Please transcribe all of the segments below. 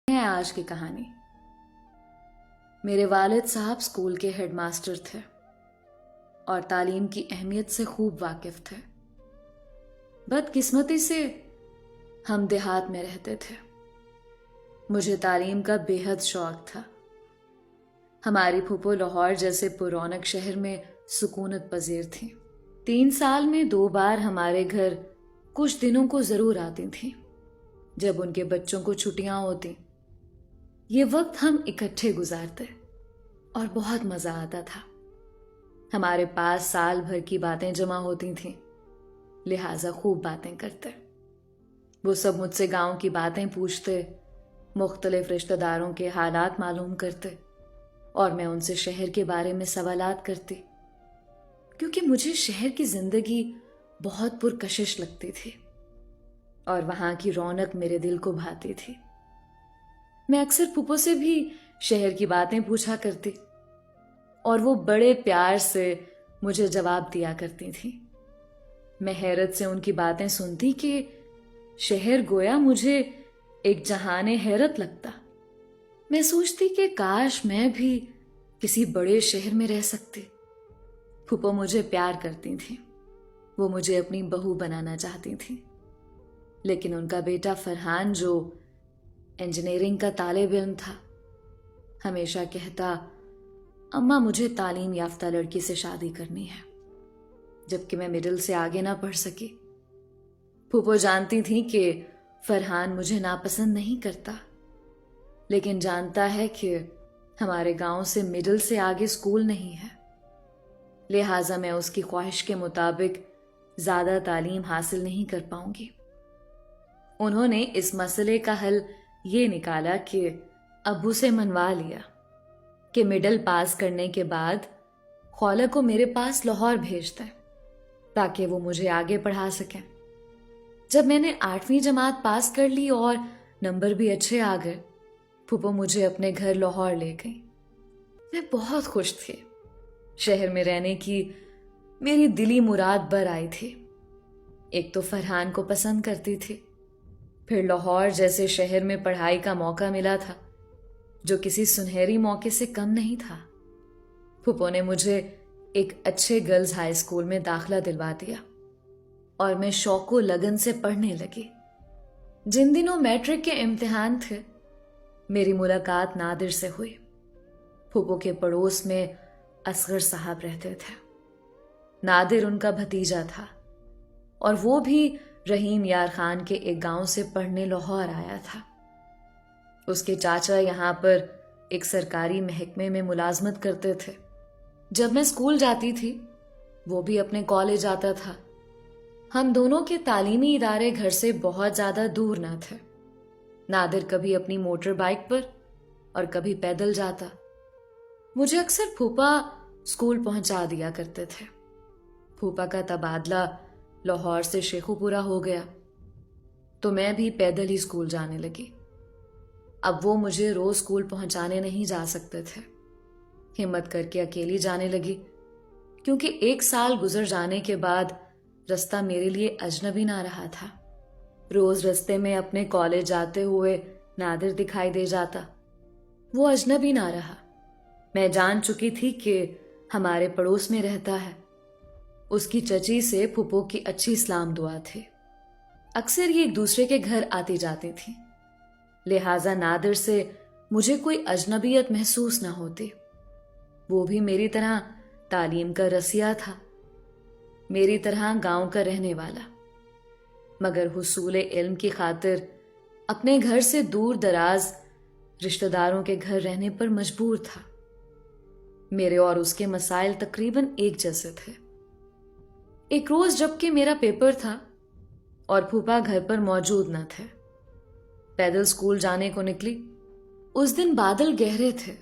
ہے آج کی کہانی۔ میرے والد صاحب اسکول کے ہیڈ ماسٹر تھے اور تعلیم کی اہمیت سے خوب واقف تھے۔ بدقسمتی سے ہم دیہات میں رہتے تھے۔ مجھے تعلیم کا بے حد شوق تھا۔ ہماری پھوپھو لاہور جیسے پررونق شہر میں سکونت پذیر تھیں۔ 3 سال میں 2 بار ہمارے گھر کچھ دنوں کو ضرور آتی تھیں جب ان کے بچوں کو چھٹیاں ہوتی۔ یہ وقت ہم اکٹھے گزارتے اور بہت مزہ آتا تھا۔ ہمارے پاس سال بھر کی باتیں جمع ہوتی تھیں، لہٰذا خوب باتیں کرتے۔ وہ سب مجھ سے گاؤں کی باتیں پوچھتے، مختلف رشتہ داروں کے حالات معلوم کرتے اور میں ان سے شہر کے بارے میں سوالات کرتی، کیونکہ مجھے شہر کی زندگی بہت پرکشش لگتی تھی اور وہاں کی رونق میرے دل کو بھاتی تھی۔ میں اکثر پھوپھو سے بھی شہر کی باتیں پوچھا کرتی اور وہ بڑے پیار سے مجھے جواب دیا کرتی تھیں۔ میں حیرت سے ان کی باتیں سنتی کہ شہر گویا مجھے ایک جہان حیرت لگتا۔ میں سوچتی کہ کاش میں بھی کسی بڑے شہر میں رہ سکتی۔ پھوپھو مجھے پیار کرتی تھیں، وہ مجھے اپنی بہو بنانا چاہتی تھیں، لیکن ان کا بیٹا فرحان جو انجینئرنگ کا طالب علم تھا ہمیشہ کہتا، اماں مجھے تعلیم یافتہ لڑکی سے شادی کرنی ہے، جبکہ میں مڈل سے آگے نہ پڑھ سکی۔ پھوپھو جانتی تھیں کہ فرحان مجھے ناپسند نہیں کرتا، لیکن جانتا ہے کہ ہمارے گاؤں سے مڈل سے آگے اسکول نہیں ہے، لہٰذا میں اس کی خواہش کے مطابق زیادہ تعلیم حاصل نہیں کر پاؤں گی۔ انہوں نے اس مسئلے کا حل یہ نکالا کہ ابو سے منوا لیا کہ مڈل پاس کرنے کے بعد خالہ کو میرے پاس لاہور بھیج دیں تاکہ وہ مجھے آگے پڑھا سکیں۔ جب میں نے 8ویں جماعت پاس کر لی اور نمبر بھی اچھے آ گئے، پھوپھو مجھے اپنے گھر لاہور لے گئی۔ میں بہت خوش تھی۔ شہر میں رہنے کی میری دلی مراد بر آئی تھی۔ ایک تو فرحان کو پسند کرتی تھی، پھر لاہور جیسے شہر میں پڑھائی کا موقع ملا تھا جو کسی سنہری موقع سے کم نہیں تھا۔ پھوپھو نے مجھے ایک اچھے گرلز ہائی اسکول میں داخلہ دلوا دیا اور میں شوق و لگن سے پڑھنے لگی۔ جن دنوں میٹرک کے امتحان تھے، میری ملاقات نادر سے ہوئی۔ پھوپھو کے پڑوس میں اصغر صاحب رہتے تھے۔ نادر ان کا بھتیجا تھا اور وہ بھی رحیم یار خان کے ایک گاؤں سے پڑھنے لاہور آیا تھا۔ اس کے چاچا یہاں پر ایک سرکاری محکمے میں ملازمت کرتے تھے۔ جب میں اسکول جاتی تھی، وہ بھی اپنے کالج آتا تھا۔ ہم دونوں کے تعلیمی ادارے گھر سے بہت زیادہ دور نہ تھے۔ نادر کبھی اپنی موٹر بائک پر اور کبھی پیدل جاتا۔ مجھے اکثر پھوپھا اسکول پہنچا دیا کرتے تھے۔ پھوپھا کا تبادلہ لاہور سے شیخو پورہ ہو گیا تو میں بھی پیدل ہی اسکول جانے لگی۔ اب وہ مجھے روز اسکول پہنچانے نہیں جا سکتے تھے۔ ہمت کر کے اکیلی جانے لگی، کیونکہ 1 سال گزر جانے کے بعد رستہ میرے لیے اجنبی نہ رہا تھا۔ روز رستے میں اپنے کالج جاتے ہوئے نادر دکھائی دے جاتا، وہ اجنبی نہ رہا۔ میں جان چکی تھی کہ ہمارے پڑوس میں رہتا ہے۔ اس کی چچی سے پھوپھو کی اچھی سلام دعا تھی۔ اکثر یہ ایک دوسرے کے گھر آتی جاتی تھیں، لہٰذا نادر سے مجھے کوئی اجنبیت محسوس نہ ہوتی۔ وہ بھی میری طرح تعلیم کا رسیا تھا، میری طرح گاؤں کا رہنے والا، مگر حصول علم کی خاطر اپنے گھر سے دور دراز رشتہ داروں کے گھر رہنے پر مجبور تھا۔ میرے اور اس کے مسائل تقریباً ایک جیسے تھے۔ ایک روز جبکہ میرا پیپر تھا اور پھوپھا گھر پر موجود نہ تھے، پیدل اسکول جانے کو نکلی۔ اس دن بادل گہرے تھے،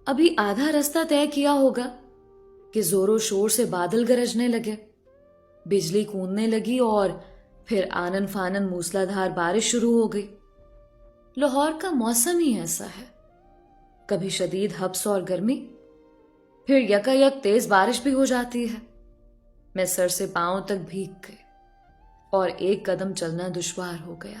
ابھی آدھا رستہ طے کیا ہوگا کہ زور و شور سے بادل گرجنے لگے، بجلی کوننے لگی اور پھر آنن فانن موسلا دھار بارش شروع ہو گئی۔ لاہور کا موسم ہی ایسا ہے، کبھی شدید حبس اور گرمی، پھر یکایک تیز بارش بھی ہو جاتی ہے۔ میں سر سے پاؤں تک بھیگ گئی اور ایک قدم چلنا دشوار ہو گیا۔